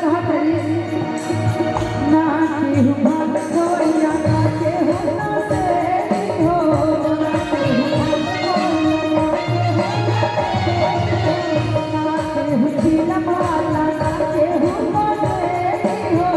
कहत रही ना केहू भाग खोइया ना केहू ना से हो ना केहू जीना माला ना केहू ना से हो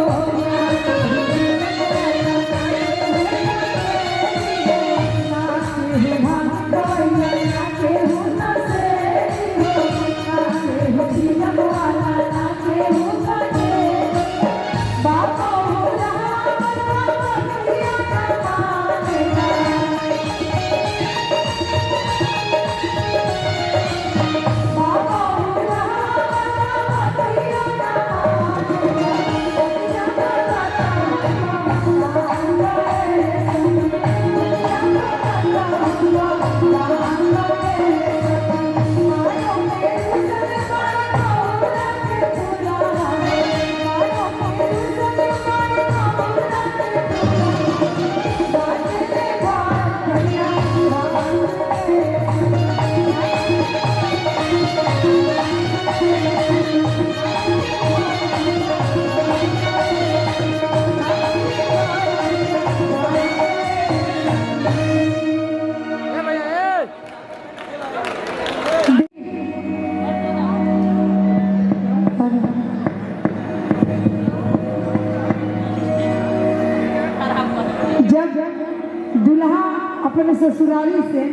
दुल्हा अपने ससुराली से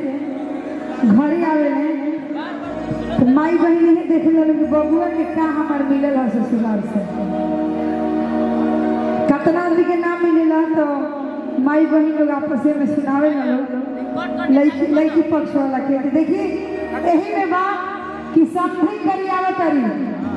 घरे आवे तो माई बहन ही देख कि बबुआ के का हमार मिलल है ससुराल से कतना आदमी के नाम मिलेला तो माई बहन लोग आपस में सुनावे लड़की पक्ष वाला के देखिए यही में बात कि समथिंग करी आवत रही